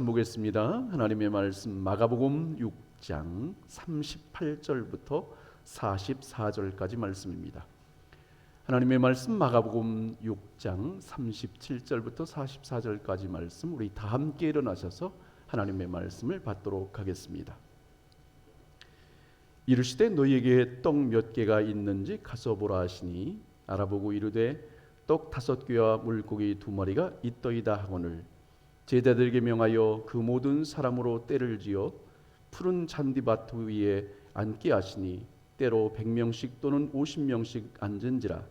보겠습니다. 하나님의 말씀 마가복음 6장 38절부터 44절까지 말씀입니다. 하나님의 말씀 마가복음 6장 37절부터 44절까지 말씀, 우리 다 함께 일어나셔서 하나님의 말씀을 받도록 하겠습니다. 이르시되 너희에게 떡 몇 개가 있는지 가서 보라 하시니 알아보고 이르되 떡 5개와 물고기 2마리가 있더이다 하거늘 제자들에게 명하여 그 모든 사람으로 떼를 지어 푸른 잔디밭 위에 앉게 하시니 때로 100명씩 또는 50명씩 앉은지라.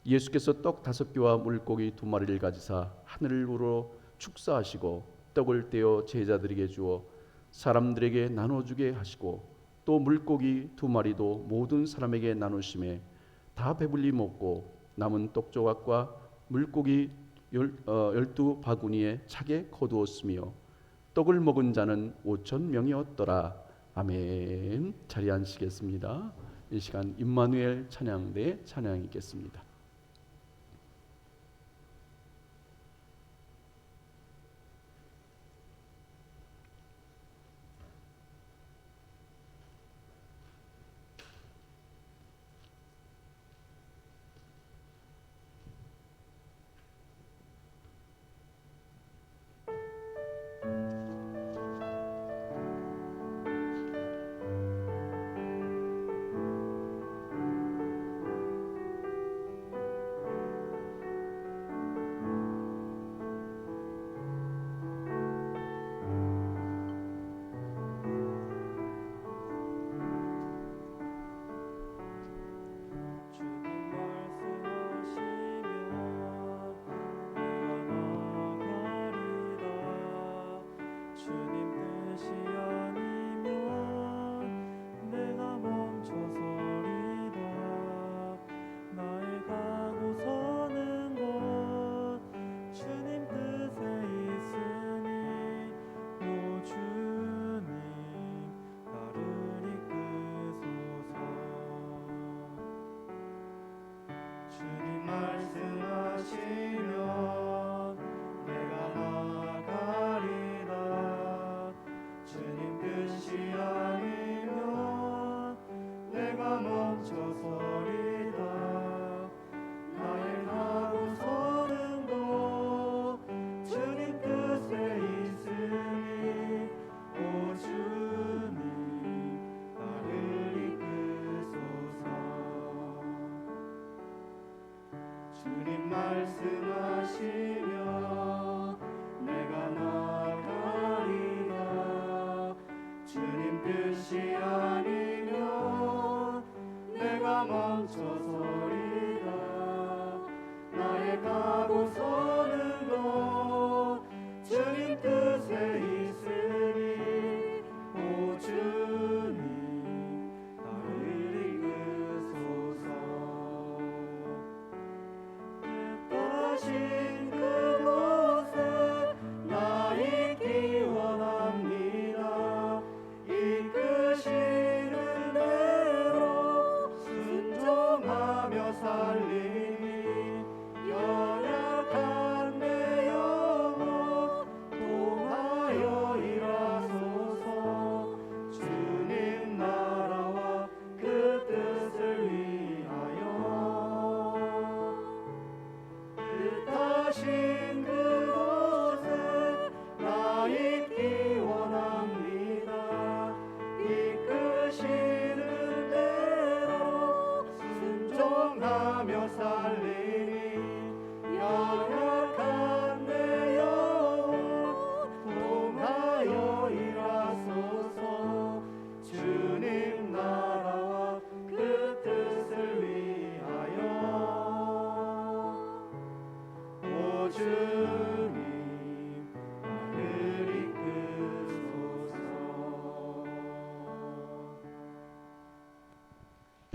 예수께서 떡 5개와 물고기 2마리를 가지사 하늘을 우러 축사하시고 떡을 떼어 제자들에게 주어 사람들에게 나눠주게 하시고 또 물고기 2마리도 모든 사람에게 나누심에 다 배불리 먹고 남은 떡 조각과 물고기 12바구니에 차게 거두었으며 떡을 먹은 자는 5,000명이었더라. 아멘. 자리에 앉으시겠습니다. 이 시간 임마누엘 찬양대의 찬양이 있겠습니다.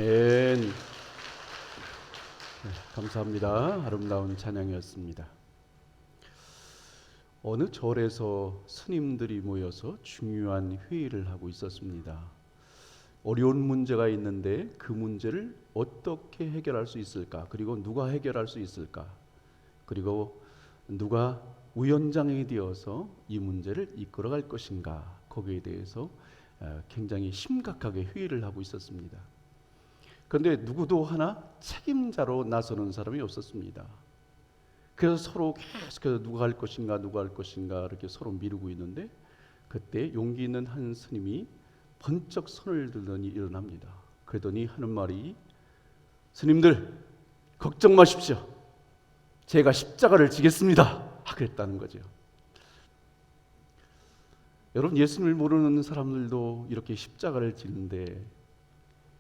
아멘. 감사합니다. 아름다운 찬양이었습니다. 어느 절에서 스님들이 모여서 중요한 회의를 하고 있었습니다. 어려운 문제가 있는데 그 문제를 어떻게 해결할 수 있을까? 그리고 누가 해결할 수 있을까? 그리고 누가 위원장이 되어서 이 문제를 이끌어갈 것인가, 거기에 대해서 굉장히 심각하게 회의를 하고 있었습니다. 그런데 누구도 하나 책임자로 나서는 사람이 없었습니다. 그래서 서로 계속해서 누가 할 것인가 이렇게 서로 미루고 있는데, 그때 용기 있는 한 스님이 번쩍 손을 들더니 일어납니다. 그러더니 하는 말이, 스님들 걱정 마십시오. 제가 십자가를 지겠습니다. 그랬다는 거죠. 여러분, 예수님을 모르는 사람들도 이렇게 십자가를 지는데,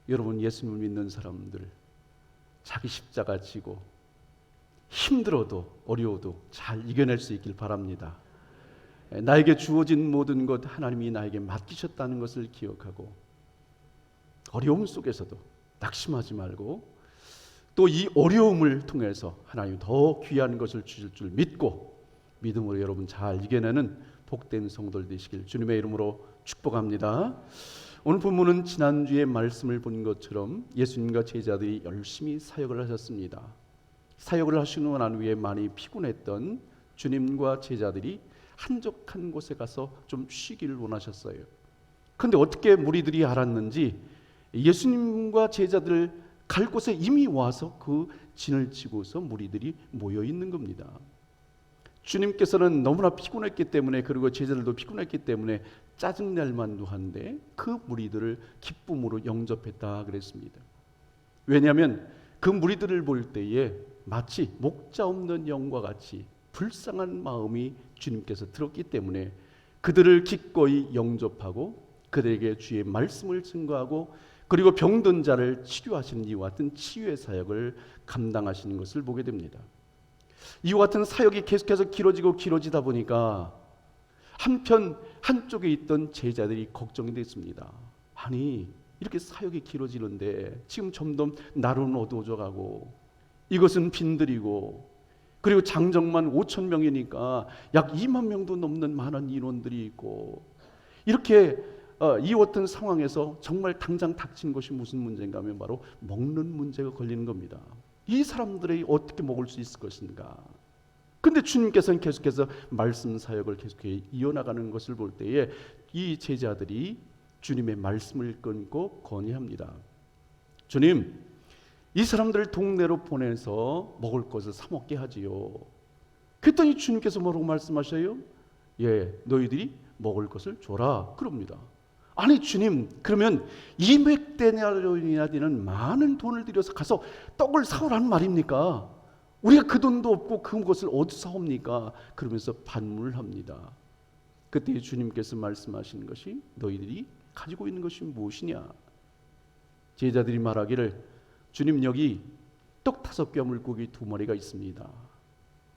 여러분 예수님을 믿는 사람들 자기 십자가 지고 힘들어도 어려워도 잘 이겨낼 수 있길 바랍니다. 나에게 주어진 모든 것 하나님이 나에게 맡기셨다는 것을 기억하고, 어려움 속에서도 낙심하지 말고, 또 이 어려움을 통해서 하나님 더 귀한 것을 주실 줄 믿고, 믿음으로 여러분 잘 이겨내는 복된 성도들 되시길 주님의 이름으로 축복합니다. 오늘 본문은 지난주에 말씀을 본 것처럼 예수님과 제자들이 열심히 사역을 하셨습니다. 사역을 하시고 난 후에 많이 피곤했던 주님과 제자들이 한적한 곳에 가서 좀 쉬기를 원하셨어요. 그런데 어떻게 무리들이 알았는지 예수님과 제자들 갈 곳에 이미 와서 그 진을 치고서 무리들이 모여 있는 겁니다. 주님께서는 너무나 피곤했기 때문에, 그리고 제자들도 피곤했기 때문에 짜증날 만도 한데 그 무리들을 기쁨으로 영접했다 그랬습니다. 왜냐하면 그 무리들을 볼 때에 마치 목자 없는 영과 같이 불쌍한 마음이 주님께서 들었기 때문에 그들을 기꺼이 영접하고 그들에게 주의 말씀을 증거하고, 그리고 병든 자를 치료하시는 이와 같은 치유의 사역을 감당하시는 것을 보게 됩니다. 이와 같은 사역이 계속해서 길어지다 보니까 한쪽에 있던 제자들이 걱정이 됐습니다. 아니, 이렇게 사역이 길어지는데 지금 점점 날은 어두워져 가고, 이것은 빈들이고, 그리고 장정만 5천 명이니까 약 2만 명도 넘는 많은 인원들이 있고, 이렇게 이 어떤 상황에서 정말 당장 닥친 것이 무슨 문제인가 하면 바로 먹는 문제가 걸리는 겁니다. 이 사람들이 어떻게 먹을 수 있을 것인가. 근데 주님께서는 계속해서 말씀 사역을 계속해 이어나가는 것을 볼 때에 이 제자들이 주님의 말씀을 끊고 건의합니다. 주님, 이 사람들을 동네로 보내서 먹을 것을 사 먹게 하지요. 그랬더니 주님께서 뭐라고 말씀하셔요? 너희들이 먹을 것을 줘라 그럽니다. 아니 주님, 그러면 200데나리온이나 되는 많은 돈을 들여서 가서 떡을 사오라는 말입니까? 우리가 그 돈도 없고 그것을 어디서 사옵니까? 그러면서 반문을 합니다. 그때 주님께서 말씀하시는 것이, 너희들이 가지고 있는 것이 무엇이냐? 제자들이 말하기를, 주님 여기 떡 5개 물고기 2마리가 있습니다.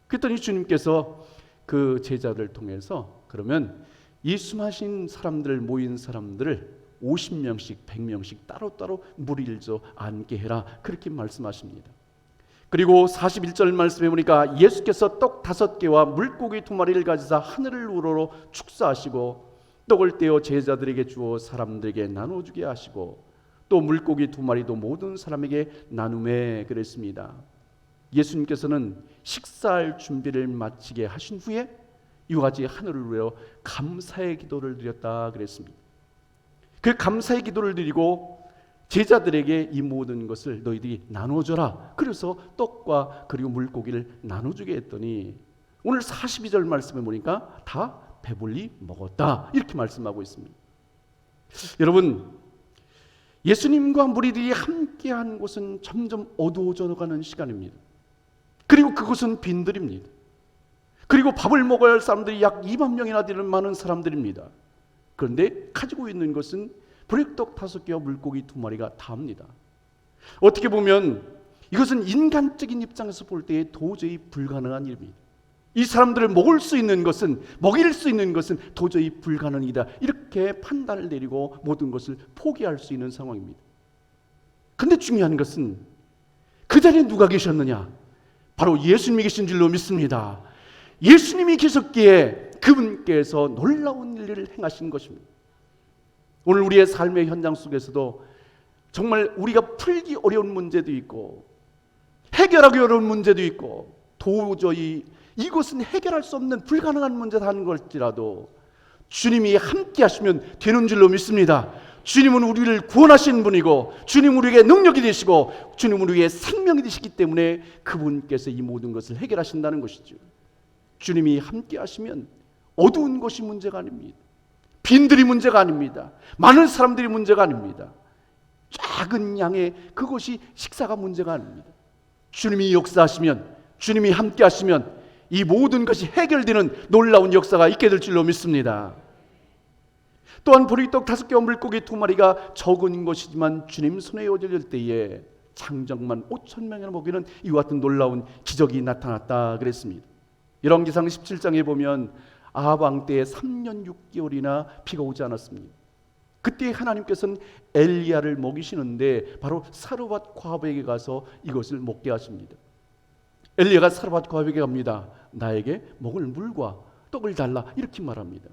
그랬더니 주님께서 그 제자들을 통해서, 그러면 이 수많은 사람들, 모인 사람들을 50명씩 100명씩 따로따로 무리를 앉게 해라, 그렇게 말씀하십니다. 그리고 41절 말씀해 보니까 예수께서 떡 5개와 물고기 2마리를 가지사 하늘을 우러러 축사하시고 떡을 떼어 제자들에게 주어 사람들에게 나눠주게 하시고, 또 물고기 2마리도 모든 사람에게 나누매 그랬습니다. 예수님께서는 식사할 준비를 마치게 하신 후에 이와 같이 하늘을 우러러 감사의 기도를 드렸다 그랬습니다. 그 감사의 기도를 드리고 제자들에게 이 모든 것을 너희들이 나눠줘라, 그래서 떡과 그리고 물고기를 나눠주게 했더니 오늘 42절 말씀에 보니까 다 배불리 먹었다, 이렇게 말씀하고 있습니다. 여러분, 예수님과 무리들이 함께한 곳은 점점 어두워져 가는 시간입니다. 그리고 그곳은 빈들입니다. 그리고 밥을 먹어야 할 사람들이 약 2만 명이나 되는 많은 사람들입니다. 그런데 가지고 있는 것은 보리떡 5개와 물고기 2마리가 다입니다. 어떻게 보면 이것은 인간적인 입장에서 볼 때 도저히 불가능한 일입니다. 이 사람들을 먹일 수 있는 것은 도저히 불가능이다, 이렇게 판단을 내리고 모든 것을 포기할 수 있는 상황입니다. 그런데 중요한 것은 그 자리에 누가 계셨느냐? 바로 예수님이 계신 줄로 믿습니다. 예수님이 계셨기에 그분께서 놀라운 일을 행하신 것입니다. 오늘 우리의 삶의 현장 속에서도 정말 우리가 풀기 어려운 문제도 있고 해결하기 어려운 문제도 있고 도저히 이것은 해결할 수 없는 불가능한 문제다 하는 걸지라도 주님이 함께 하시면 되는 줄로 믿습니다. 주님은 우리를 구원하신 분이고 주님은 우리에게 능력이 되시고 주님은 우리에게 생명이 되시기 때문에 그분께서 이 모든 것을 해결하신다는 것이죠. 주님이 함께 하시면 어두운 것이 문제가 아닙니다. 빈들이 문제가 아닙니다. 많은 사람들이 문제가 아닙니다. 작은 양의 그것이 식사가 문제가 아닙니다. 주님이 역사하시면, 주님이 함께 하시면 이 모든 것이 해결되는 놀라운 역사가 있게 될 줄로 믿습니다. 또한 보리떡 5개와 물고기 2마리가 적은 것이지만 주님 손에 얻어질 때에 장정만 5,000명이나 먹이는 이와 같은 놀라운 기적이 나타났다 그랬습니다. 열왕기상 17장에 보면 아합 왕 때에 3년 6개월이나 비가 오지 않았습니다. 그때 하나님께서는 엘리야를 먹이시는데 바로 사르밧 과부에게 가서 이것을 먹게 하십니다. 엘리야가 사르밧 과부에게 갑니다. 나에게 먹을 물과 떡을 달라 이렇게 말합니다.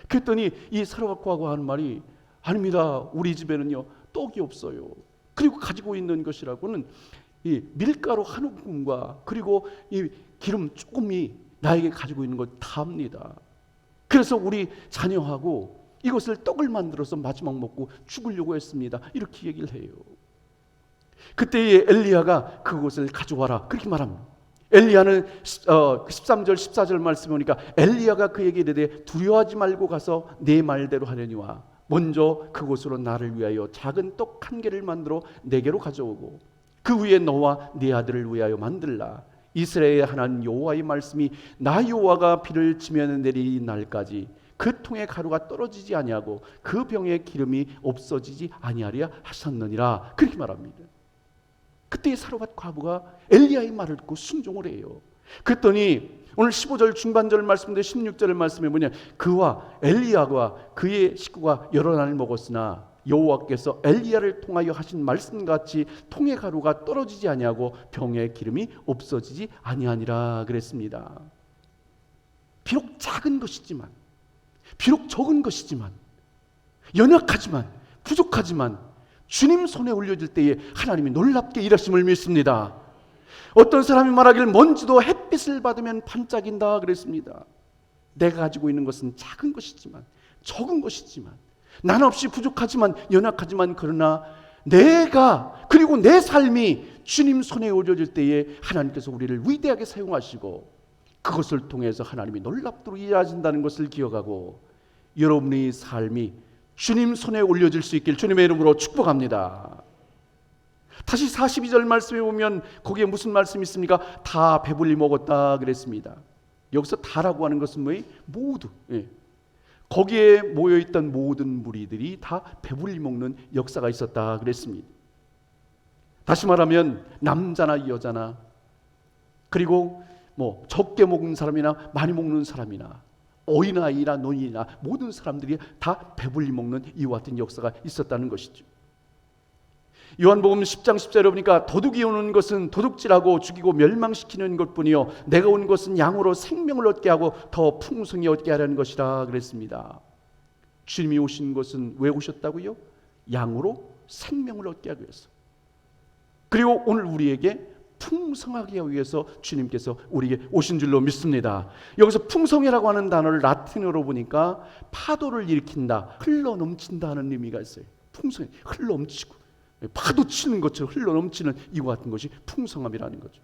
그랬더니 이 사르밧 과부가 하는 말이 아닙니다. 우리 집에는요 떡이 없어요. 그리고 가지고 있는 것이라고는 이 밀가루 한 움큼과 그리고 이 기름 조금이 나에게 가지고 있는 것 다합니다. 그래서 우리 자녀하고 이것을 떡을 만들어서 마지막 먹고 죽으려고 했습니다. 이렇게 얘기를 해요. 그때 엘리야가 그것을 가져와라 그렇게 말합니다. 엘리야는 13절 14절 말씀에 보니까 엘리야가 그에게 이르되 두려워하지 말고 가서 내 말대로 하려니와 먼저 그곳으로 나를 위하여 작은 떡 1개를 만들어 내게로 가져오고 그 위에 너와 네 아들을 위하여 만들라. 이스라엘의 하나님 여호와의 말씀이 나 여호와가 비를 치면 내리는 날까지 그 통에 가루가 떨어지지 아니하고 그 병에 기름이 없어지지 아니하리라 하셨느니라 그렇게 말합니다. 그때 사르밧 과부가 엘리야의 말을 듣고 순종을 해요. 그랬더니 오늘 15절 중반절 말씀인데 16절 말씀에 뭐냐, 그와 엘리야와 그의 식구가 여러 날 먹었으나 여호와께서 엘리야를 통하여 하신 말씀같이 통의 가루가 떨어지지 아니하고 병의 기름이 없어지지 아니하니라 그랬습니다. 비록 작은 것이지만, 비록 적은 것이지만, 연약하지만, 부족하지만 주님 손에 올려질 때에 하나님이 놀랍게 일하심을 믿습니다. 어떤 사람이 말하기를 먼지도 햇빛을 받으면 반짝인다 그랬습니다. 내가 가지고 있는 것은 작은 것이지만, 적은 것이지만, 난 없이 부족하지만, 연약하지만, 그러나 내가 그리고 내 삶이 주님 손에 올려질 때에 하나님께서 우리를 위대하게 사용하시고 그것을 통해서 하나님이 놀랍도록 일하신다는 것을 기억하고 여러분의 삶이 주님 손에 올려질 수 있길 주님의 이름으로 축복합니다. 다시 42절 말씀에 보면 거기에 무슨 말씀이 있습니까? 다 배불리 먹었다 그랬습니다. 여기서 다라고 하는 것은 뭐예요? 모두, 거기에 모여있던 모든 무리들이 다 배불리 먹는 역사가 있었다 그랬습니다. 다시 말하면 남자나 여자나 그리고 적게 먹는 사람이나 많이 먹는 사람이나 어린아이나 노인이나 모든 사람들이 다 배불리 먹는 이와 같은 역사가 있었다는 것이죠. 요한복음 10장 10절에 보니까 도둑이 오는 것은 도둑질하고 죽이고 멸망시키는 것뿐이요 내가 온 것은 양으로 생명을 얻게 하고 더 풍성히 얻게 하려는 것이라 그랬습니다. 주님이 오신 것은 왜 오셨다고요? 양으로 생명을 얻게 하기 위해서. 그리고 오늘 우리에게 풍성하게 하기 위해서 주님께서 우리에게 오신 줄로 믿습니다. 여기서 풍성이라고 하는 단어를 라틴어로 보니까 파도를 일으킨다, 흘러넘친다 하는 의미가 있어요. 풍성이 흘러넘치고 파도 치는 것처럼 흘러넘치는 이와 같은 것이 풍성함이라는 거죠.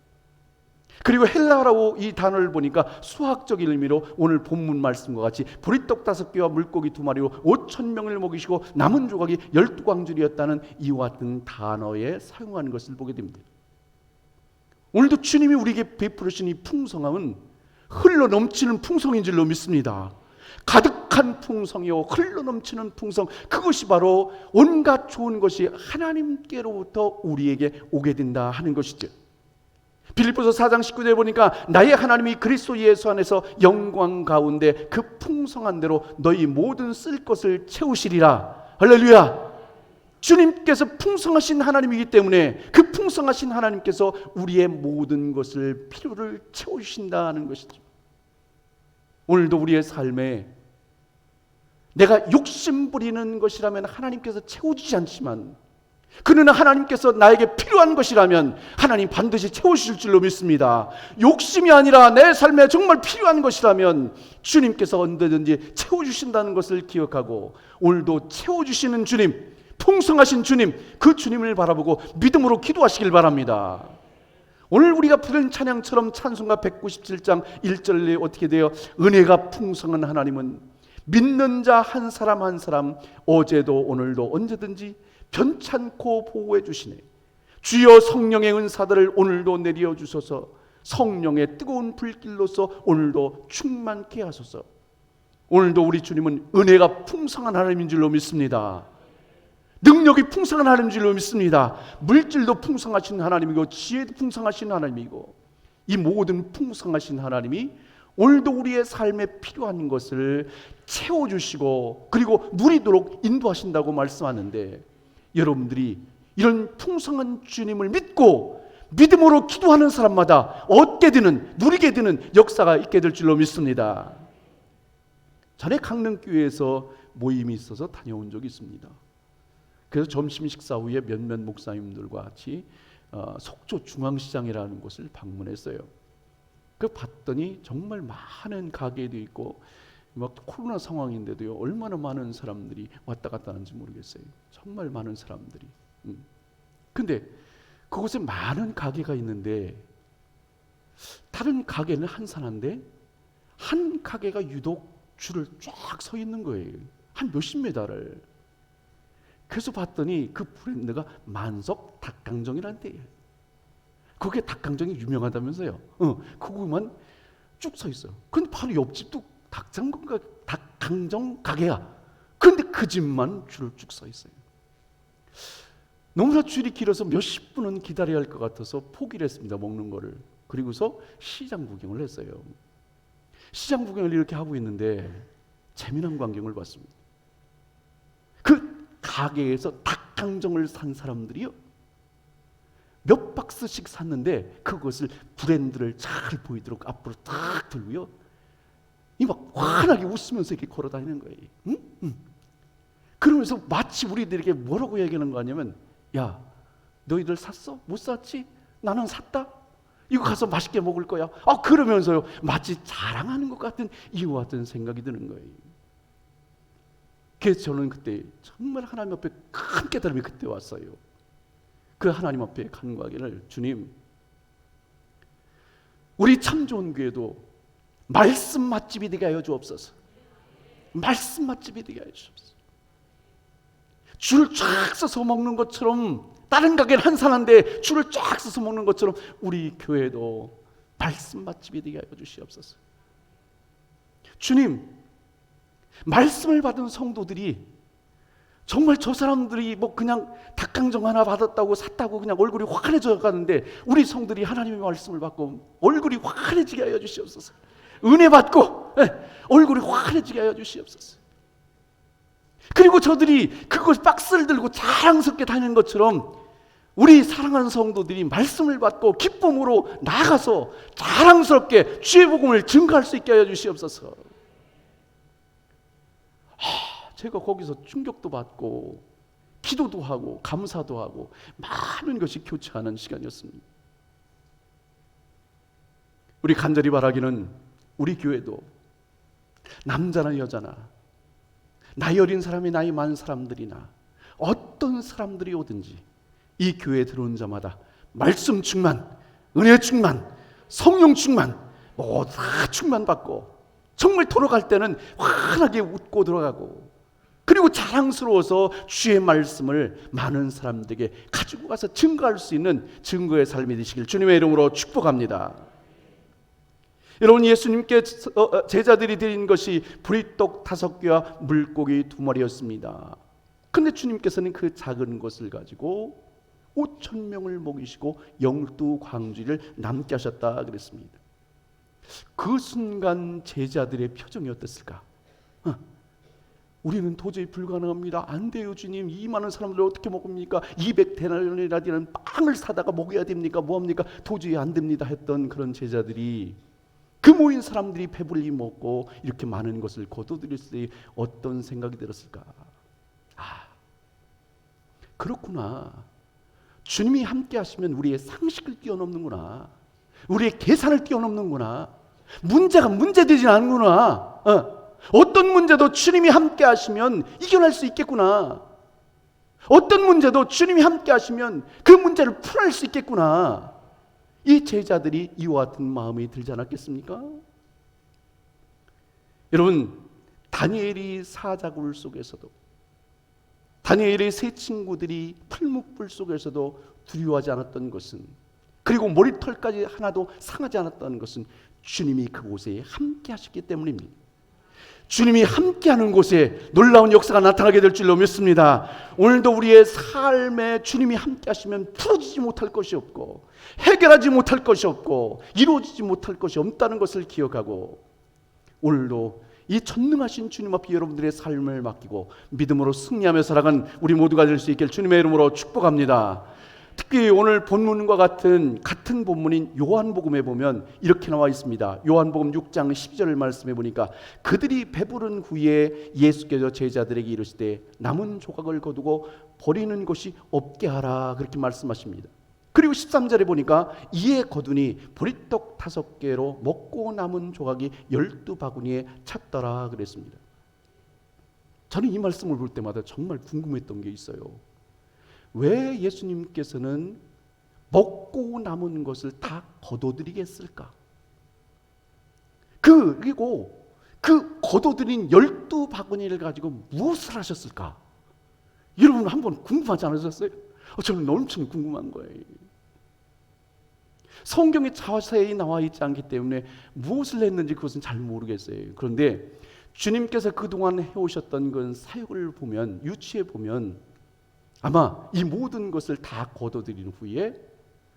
그리고 헬라어로 이 단어를 보니까 수학적인 의미로 오늘 본문 말씀과 같이 보리떡 5개와 물고기 2마리로 5,000명을 먹이시고 남은 조각이 12광줄이었다는 이와 같은 단어에 사용하는 것을 보게 됩니다. 오늘도 주님이 우리에게 베푸르신 이 풍성함은 흘러넘치는 풍성인 줄로 믿습니다. 가득한 풍성이요 흘러넘치는 풍성, 그것이 바로 온갖 좋은 것이 하나님께로부터 우리에게 오게 된다 하는 것이죠. 빌립보서 4장 19절에 보니까 나의 하나님이 그리스도 예수 안에서 영광 가운데 그 풍성한 대로 너희 모든 쓸 것을 채우시리라. 할렐루야. 주님께서 풍성하신 하나님이기 때문에 그 풍성하신 하나님께서 우리의 모든 것을 필요를 채우신다는 것이죠. 오늘도 우리의 삶에 내가 욕심 부리는 것이라면 하나님께서 채워주지 않지만 그러나 하나님께서 나에게 필요한 것이라면 하나님 반드시 채우실 줄로 믿습니다. 욕심이 아니라 내 삶에 정말 필요한 것이라면 주님께서 언제든지 채워주신다는 것을 기억하고, 오늘도 채워주시는 주님, 풍성하신 주님, 그 주님을 바라보고 믿음으로 기도하시길 바랍니다. 오늘 우리가 부른 찬양처럼 찬송가 197장 1절에 어떻게 돼요? 은혜가 풍성한 하나님은 믿는 자 한 사람 한 사람 어제도 오늘도 언제든지 변찮고 보호해 주시네. 주여 성령의 은사들을 오늘도 내려 주소서. 성령의 뜨거운 불길로서 오늘도 충만케 하소서. 오늘도 우리 주님은 은혜가 풍성한 하나님인 줄로 믿습니다. 능력이 풍성한 하나님인 줄로 믿습니다. 물질도 풍성하신 하나님이고 지혜도 풍성하신 하나님이고, 이 모든 풍성하신 하나님이 오늘도 우리의 삶에 필요한 것을 채워주시고 그리고 누리도록 인도하신다고 말씀하는데, 여러분들이 이런 풍성한 주님을 믿고 믿음으로 기도하는 사람마다 얻게 되는, 누리게 되는 역사가 있게 될 줄로 믿습니다. 전에 강릉교회에서 모임이 있어서 다녀온 적이 있습니다. 그래서 점심 식사 후에 몇몇 목사님들과 같이 속초 중앙시장이라는 곳을 방문했어요. 그 봤더니 정말 많은 가게도 있고, 막 코로나 상황인데도요, 얼마나 많은 사람들이 왔다 갔다 하는지 모르겠어요. 정말 많은 사람들이. 근데 그곳에 많은 가게가 있는데 다른 가게는 한산한데 한 가게가 유독 줄을 쫙 서 있는 거예요. 한 몇십 메다를. 그래서 봤더니 그 브랜드가 만석 닭강정이라는 데예요. 거기에 닭강정이 유명하다면서요. 그거만 쭉 서 있어요. 근데 바로 옆집도 닭강정 가게야. 근데 그 집만 줄을 쭉 서 있어요. 너무나 줄이 길어서 몇십 분은 기다려야 할 것 같아서 포기를 했습니다, 먹는 거를. 그리고서 시장 구경을 했어요. 시장 구경을 이렇게 하고 있는데 재미난 광경을 봤습니다. 그 가게에서 닭강정을 산 사람들이요, 몇 박스씩 샀는데 그것을 브랜드를 잘 보이도록 앞으로 딱 들고요, 이 막 환하게 웃으면서 이렇게 걸어다니는 거예요. 그러면서 마치 우리들에게 뭐라고 얘기하는 거 아니면, 야, 너희들 샀어? 못 샀지? 나는 샀다. 이거 가서 맛있게 먹을 거야. 그러면서요, 마치 자랑하는 것 같은 이와 같은 생각이 드는 거예요. 그래서 저는 그때 정말 하나님 앞에 큰 깨달음이 그때 왔어요. 그 하나님 앞에 간구하기를, 주님, 우리 참 좋은 교회도 말씀 맛집이 되게 하여 주옵소서. 말씀 맛집이 되게 하여 주옵소서. 줄을 쫙 서서 먹는 것처럼, 다른 가게는 한산한데 줄을 쫙 서서 먹는 것처럼 우리 교회도 말씀 맛집이 되게 하여 주시옵소서. 주님, 말씀을 받은 성도들이 정말 저 사람들이 뭐 그냥 닭강정 하나 받았다고 샀다고 그냥 얼굴이 환해져 가는데, 우리 성들이 하나님의 말씀을 받고 얼굴이 환해지게 하여 주시옵소서. 은혜 받고 얼굴이 환해지게 하여 주시옵소서. 그리고 저들이 그것 박스를 들고 자랑스럽게 다니는 것처럼 우리 사랑하는 성도들이 말씀을 받고 기쁨으로 나아가서 자랑스럽게 주의 복음을 증거할 수 있게 하여 주시옵소서. 제가 거기서 충격도 받고 기도도 하고 감사도 하고 많은 것이 교차하는 시간이었습니다. 우리 간절히 바라기는, 우리 교회도 남자나 여자나 나이 어린 사람이 나이 많은 사람들이나 어떤 사람들이 오든지 이 교회에 들어온 자마다 말씀 충만, 은혜 충만, 성령 충만, 다 충만받고 정말 돌아갈 때는 환하게 웃고 들어가고, 그리고 자랑스러워서 주의 말씀을 많은 사람들에게 가지고 가서 증거할 수 있는 증거의 삶이 되시길 주님의 이름으로 축복합니다. 여러분, 예수님께 제자들이 드린 것이 보리떡 5개와 물고기 2마리였습니다. 근데 주님께서는 그 작은 것을 가지고 5,000명을 먹이시고 영두광주를 남게 하셨다 그랬습니다. 그 순간 제자들의 표정이 어땠을까? 우리는 도저히 불가능합니다. 안 돼요, 주님. 이 많은 사람들을 어떻게 먹습니까? 200데나리온이라는 빵을 사다가 먹여야 됩니까? 뭐합니까? 도저히 안 됩니다 했던 그런 제자들이, 그 모인 사람들이 배불리 먹고 이렇게 많은 것을 거둬들일 때 어떤 생각이 들었을까? 그렇구나. 주님이 함께 하시면 우리의 상식을 뛰어넘는구나. 우리의 계산을 뛰어넘는구나. 문제가 문제되지 않는구나. 어떤 문제도 주님이 함께 하시면 이겨낼 수 있겠구나. 어떤 문제도 주님이 함께 하시면 그 문제를 풀어낼 수 있겠구나. 이 제자들이 이와 같은 마음이 들지 않았겠습니까? 여러분, 다니엘이 사자굴 속에서도, 다니엘의 세 친구들이 풀무불 속에서도 두려워하지 않았던 것은, 그리고 머리털까지 하나도 상하지 않았던 것은 주님이 그곳에 함께 하셨기 때문입니다. 주님이 함께하는 곳에 놀라운 역사가 나타나게 될 줄로 믿습니다. 오늘도 우리의 삶에 주님이 함께 하시면 풀어지지 못할 것이 없고, 해결하지 못할 것이 없고, 이루어지지 못할 것이 없다는 것을 기억하고, 오늘도 이 전능하신 주님 앞에 여러분들의 삶을 맡기고 믿음으로 승리하며 살아간 우리 모두가 될 수 있길 주님의 이름으로 축복합니다. 특히 오늘 본문과 같은 본문인 요한복음에 보면 이렇게 나와 있습니다. 요한복음 6장 12절 말씀해 보니까 그들이 배부른 후에 예수께서 제자들에게 이르시되 남은 조각을 거두고 버리는 것이 없게 하라, 그렇게 말씀하십니다. 그리고 13절에 보니까 이에 거두니 보리떡 5개로 먹고 남은 조각이 12바구니에 찼더라 그랬습니다. 저는 이 말씀을 볼 때마다 정말 궁금했던 게 있어요. 왜 예수님께서는 먹고 남은 것을 다 거둬드리겠을까? 그리고 그 거둬들인 12바구니를 가지고 무엇을 하셨을까? 여러분 한번 궁금하지 않으셨어요? 저는 엄청 궁금한 거예요. 성경에 자세히 나와 있지 않기 때문에 무엇을 했는지 그것은 잘 모르겠어요. 그런데 주님께서 그동안 해오셨던 그 사역을 보면, 유치해 보면 아마 이 모든 것을 다 거둬들인 후에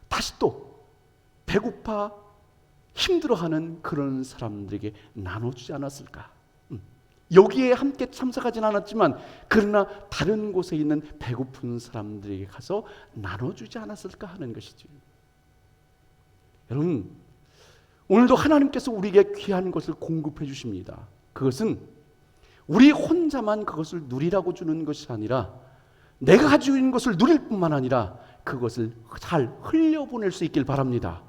다시 또 배고파 힘들어하는 그런 사람들에게 나눠주지 않았을까? 여기에 함께 참석하진 않았지만 그러나 다른 곳에 있는 배고픈 사람들에게 가서 나눠주지 않았을까 하는 것이죠. 여러분, 오늘도 하나님께서 우리에게 귀한 것을 공급해 주십니다. 그것은 우리 혼자만 그것을 누리라고 주는 것이 아니라 내가 가지고 있는 것을 누릴 뿐만 아니라 그것을 잘 흘려보낼 수 있길 바랍니다.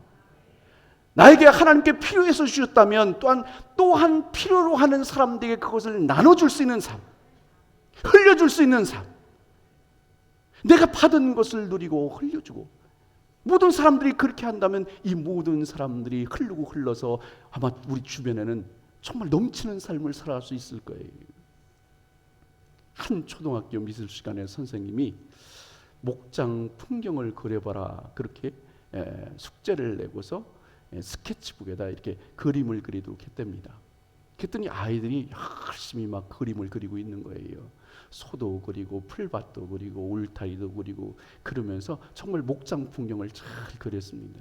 나에게 하나님께 필요해서 주셨다면 또한 필요로 하는 사람들에게 그것을 나눠줄 수 있는 삶, 흘려줄 수 있는 삶, 내가 받은 것을 누리고 흘려주고, 모든 사람들이 그렇게 한다면 이 모든 사람들이 흐르고 흘러서 아마 우리 주변에는 정말 넘치는 삶을 살아갈 수 있을 거예요. 한 초등학교 미술 시간에 선생님이 목장 풍경을 그려봐라, 그렇게 숙제를 내고서 스케치북에다 이렇게 그림을 그리도록 했답니다. 그랬더니 아이들이 열심히 막 그림을 그리고 있는 거예요. 소도 그리고 풀밭도 그리고 울타리도 그리고 그러면서 정말 목장 풍경을 잘 그렸습니다.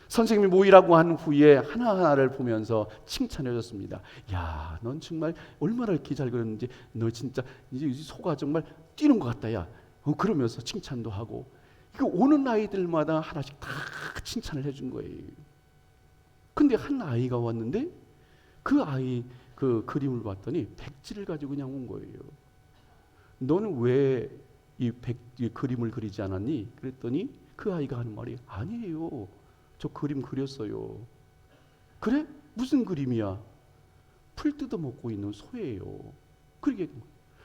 선생님이 모이라고 한 후에 하나하나를 보면서 칭찬해 줬습니다. 야, 넌 정말 얼마나 이렇게 잘 그렸는지, 너 진짜 이제 소가 정말 뛰는 것 같다, 야. 그러면서 칭찬도 하고, 이거 오는 아이들마다 하나씩 다 칭찬을 해준 거예요. 근데 한 아이가 왔는데 그 아이 그 그림을 봤더니 백지를 가지고 그냥 온 거예요. 너는 왜 이 그림을 그리지 않았니? 그랬더니 그 아이가 하는 말이, 아니에요, 저 그림 그렸어요. 그래? 무슨 그림이야? 풀 뜯어 먹고 있는 소예요. 그러게,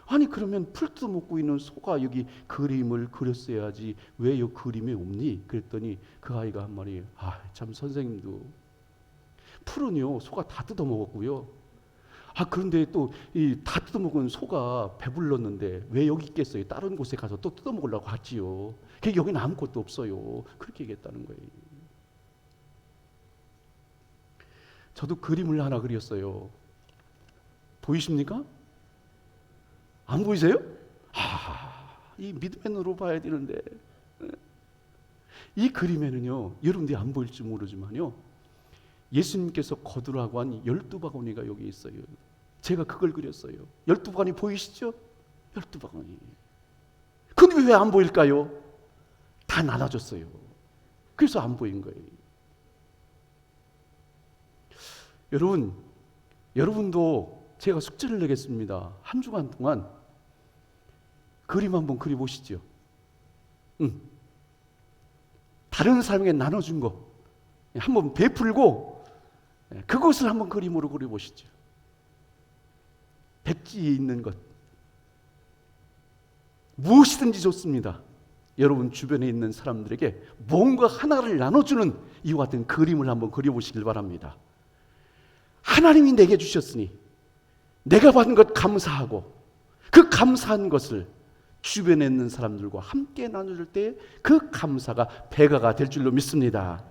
아니 그러면 풀 뜯어 먹고 있는 소가 여기 그림을 그렸어야지 왜 여기 그림이 없니? 그랬더니 그 아이가 한 말이, 참 선생님도 풀은요 소가 다 뜯어 먹었고요. 그런데 또 이 다 뜯어 먹은 소가 배불렀는데 왜 여기 있겠어요? 다른 곳에 가서 또 뜯어 먹으려고 하지요. 여기는 아무것도 없어요. 그렇게 얘기했다는 거예요. 저도 그림을 하나 그렸어요. 보이십니까? 안 보이세요? 이 믿음의 눈으로 봐야 되는데, 이 그림에는요, 여러분들이 안 보일지 모르지만요, 예수님께서 거두라고 한 12바구니가 여기 있어요. 제가 그걸 그렸어요. 12바구니 보이시죠? 12바구니. 근데 왜 안 보일까요? 다 나눠줬어요. 그래서 안 보인 거예요. 여러분도 제가 숙제를 내겠습니다. 한 주간 동안 그림 한번 그려보시죠. 다른 사람에게 나눠준 거 한번 베풀고 그것을 한번 그림으로 그려보시죠. 백지에 있는 것 무엇이든지 좋습니다. 여러분 주변에 있는 사람들에게 뭔가 하나를 나눠주는 이와 같은 그림을 한번 그려보시길 바랍니다. 하나님이 내게 주셨으니 내가 받은 것 감사하고 그 감사한 것을 주변에 있는 사람들과 함께 나눠줄 때 그 감사가 배가가 될 줄로 믿습니다.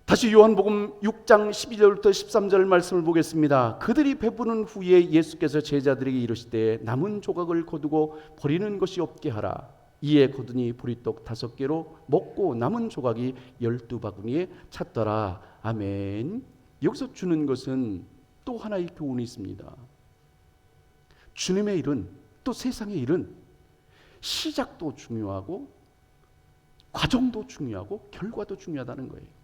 다시 요한복음 6장 12절부터 13절 말씀을 보겠습니다. 그들이 배부른 후에 예수께서 제자들에게 이르시되 남은 조각을 거두고 버리는 것이 없게 하라. 이에 거두니 보리떡 5개로 먹고 남은 조각이 12바구니에 찼더라. 아멘. 여기서 주는 것은 또 하나의 교훈이 있습니다. 주님의 일은, 또 세상의 일은 시작도 중요하고 과정도 중요하고 결과도 중요하다는 거예요.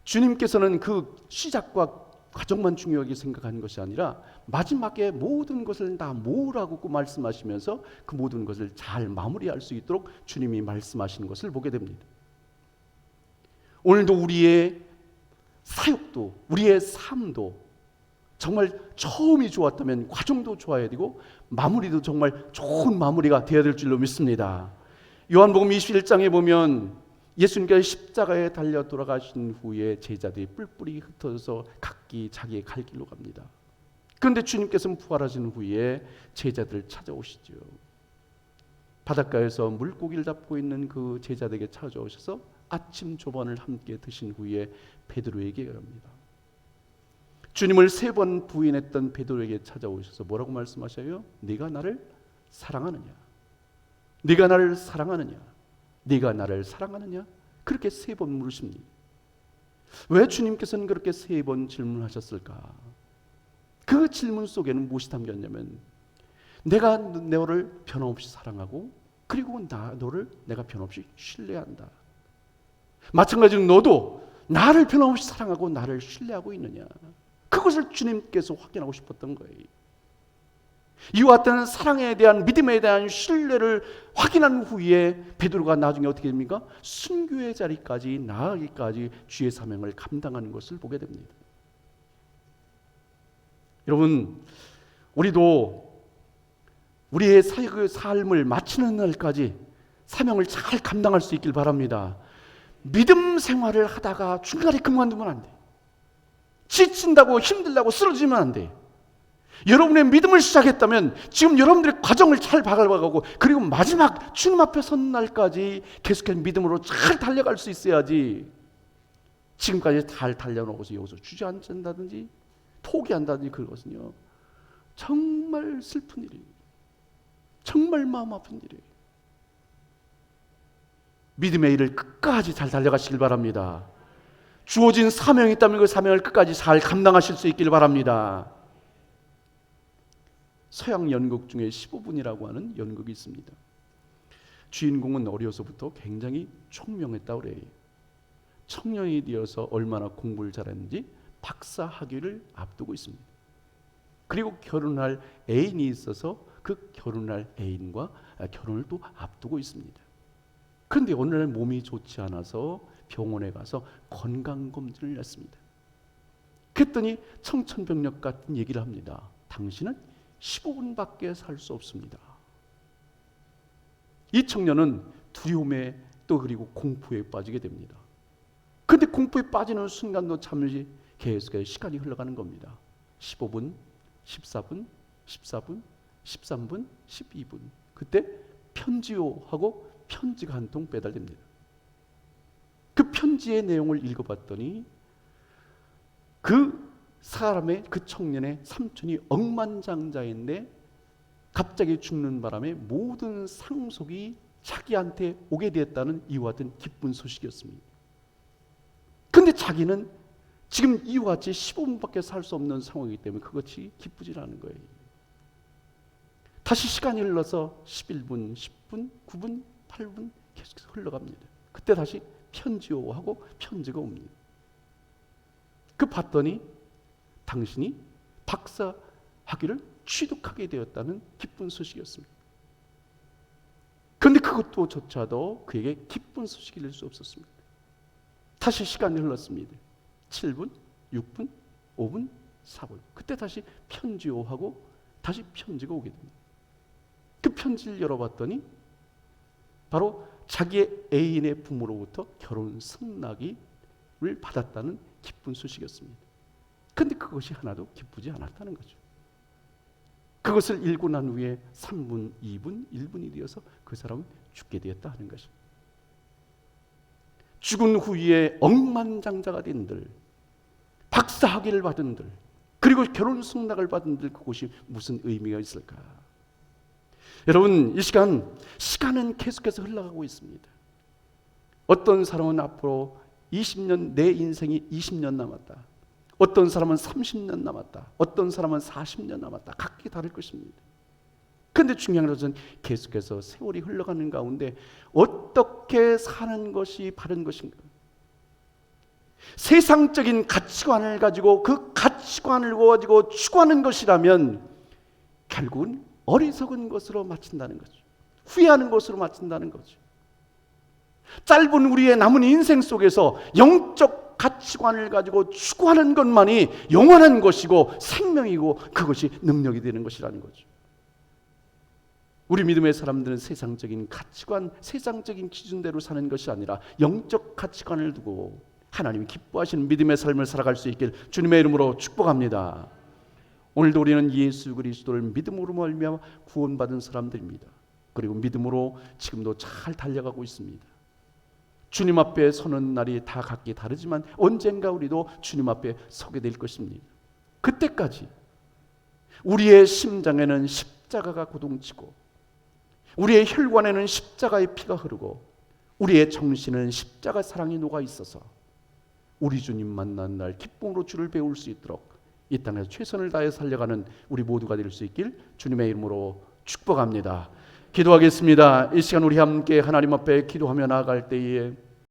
주님께서는 그 시작과 과정만 중요하게 생각하는 것이 아니라 마지막에 모든 것을 다 모으라고 말씀하시면서 그 모든 것을 잘 마무리할 수 있도록 주님이 말씀하시는 것을 보게 됩니다. 오늘도 우리의 사역도, 우리의 삶도 정말 처음이 좋았다면 과정도 좋아야 되고 마무리도 정말 좋은 마무리가 되어야 될 줄로 믿습니다. 요한복음 21장에 보면 예수님께서 십자가에 달려 돌아가신 후에 제자들이 뿔뿔이 흩어져서 각기 자기의 갈 길로 갑니다. 그런데 주님께서는 부활하신 후에 제자들을 찾아오시죠. 바닷가에서 물고기를 잡고 있는 그 제자들에게 찾아오셔서 아침 조반을 함께 드신 후에 베드로에게 갑니다. 주님을 3번 부인했던 베드로에게 찾아오셔서 뭐라고 말씀하셔요? 네가 나를 사랑하느냐? 네가 나를 사랑하느냐? 네가 나를 사랑하느냐? 그렇게 3번 물으십니다. 왜 주님께서는 그렇게 3번 질문하셨을까? 그 질문 속에는 무엇이 담겼냐면 내가 너를 변함없이 사랑하고 그리고 너를 내가 변함없이 신뢰한다. 마찬가지로 너도 나를 변함없이 사랑하고 나를 신뢰하고 있느냐? 그것을 주님께서 확인하고 싶었던 거예요. 이와 같은 사랑에 대한 믿음에 대한 신뢰를 확인한 후에 베드로가 나중에 어떻게 됩니까? 순교의 자리까지 나아가기까지 주의 사명을 감당하는 것을 보게 됩니다. 여러분, 우리도 우리의 삶을 마치는 날까지 사명을 잘 감당할 수 있길 바랍니다. 믿음 생활을 하다가 중간에 그만두면 안 돼. 지친다고 힘들다고 쓰러지면 안 돼. 여러분의 믿음을 시작했다면 지금 여러분들의 과정을 잘 밟아가고 그리고 마지막 주님 앞에 선 날까지 계속해서 믿음으로 잘 달려갈 수 있어야지 지금까지 잘 달려놓고서 여기서 주저앉는다든지 포기한다든지 그것은요 정말 슬픈 일이에요. 정말 마음 아픈 일이에요. 믿음의 일을 끝까지 잘 달려가시길 바랍니다. 주어진 사명이 있다면 그 사명을 끝까지 잘 감당하실 수 있길 바랍니다. 서양 연극 중에 15분이라고 하는 연극이 있습니다. 주인공은 어려서부터 굉장히 총명했다고 그래요. 청년이 되어서 얼마나 공부를 잘했는지 박사 학위를 앞두고 있습니다. 그리고 결혼할 애인이 있어서 그 결혼할 애인과 결혼을 또 앞두고 있습니다. 그런데 어느 날 몸이 좋지 않아서 병원에 가서 건강검진을 했습니다. 그랬더니 청천벽력 같은 얘기를 합니다. 당신은 15분밖에 살 수 없습니다. 이 청년은 두려움에 또 그리고 공포에 빠지게 됩니다. 그런데 공포에 빠지는 순간도 잠시 계속해서 시간이 흘러가는 겁니다. 15분, 14분, 14분, 13분, 12분. 그때 편지요 하고 편지가 한 통 배달됩니다. 그 편지의 내용을 읽어봤더니 그 사람의 그 청년의 삼촌이 억만장자인데 갑자기 죽는 바람에 모든 상속이 자기한테 오게 되었다는 이와 같은 기쁜 소식이었습니다. 그런데 자기는 지금 이와 같이 15분밖에 살 수 없는 상황이기 때문에 그것이 기쁘지 않은 거예요. 다시 시간이 흘러서 11분, 10분, 9분, 8분 계속해서 흘러갑니다. 그때 다시 편지요 하고 편지가 옵니다. 그 봤더니 당신이 박사 하기를 취득하게 되었다는 기쁜 소식이었습니다. 그런데 그것조차도 그에게 기쁜 소식이 될 수 없었습니다. 다시 시간이 흘렀습니다. 7분, 6분, 5분, 4분. 그때 다시 편지오하고 다시 편지가 오게 됩니다. 그 편지를 열어봤더니 바로 자기의 애인의 부모로부터 결혼 승낙을 받았다는 기쁜 소식이었습니다. 그런데 그것이 하나도 기쁘지 않았다는 거죠. 그것을 읽고 난 후에 3분, 2분, 1분이 되어서 그 사람은 죽게 되었다 하는 것입니다. 죽은 후에 억만장자가 된들, 박사학위를 받은들, 그리고 결혼 승낙을 받은들, 그것이 무슨 의미가 있을까? 여러분, 이 시간은 계속해서 흘러가고 있습니다. 어떤 사람은 앞으로 20년, 내 인생이 20년 남았다. 어떤 사람은 30년 남았다. 어떤 사람은 40년 남았다. 각기 다를 것입니다. 그런데 중요한 것은 계속해서 세월이 흘러가는 가운데 어떻게 사는 것이 바른 것인가? 세상적인 가치관을 가지고 그 가치관을 가지고 추구하는 것이라면 결국은 어리석은 것으로 마친다는 거죠. 후회하는 것으로 마친다는 거죠. 짧은 우리의 남은 인생 속에서 영적 가치관을 가지고 추구하는 것만이 영원한 것이고 생명이고 그것이 능력이 되는 것이라는 거죠. 우리 믿음의 사람들은 세상적인 가치관, 세상적인 기준대로 사는 것이 아니라 영적 가치관을 두고 하나님이 기뻐하시는 믿음의 삶을 살아갈 수 있길 주님의 이름으로 축복합니다. 오늘도 우리는 예수 그리스도를 믿음으로 말미암아 구원받은 사람들입니다. 그리고 믿음으로 지금도 잘 달려가고 있습니다. 주님 앞에 서는 날이 다 각기 다르지만 언젠가 우리도 주님 앞에 서게 될 것입니다. 그때까지 우리의 심장에는 십자가가 고동치고 우리의 혈관에는 십자가의 피가 흐르고 우리의 정신은 십자가 사랑이 녹아 있어서 우리 주님 만난 날 기쁨으로 주를 배울 수 있도록 이 땅에서 최선을 다해 살려가는 우리 모두가 될 수 있길 주님의 이름으로 축복합니다. 기도하겠습니다. 이 시간 우리 함께 하나님 앞에 기도하며 나아갈 때에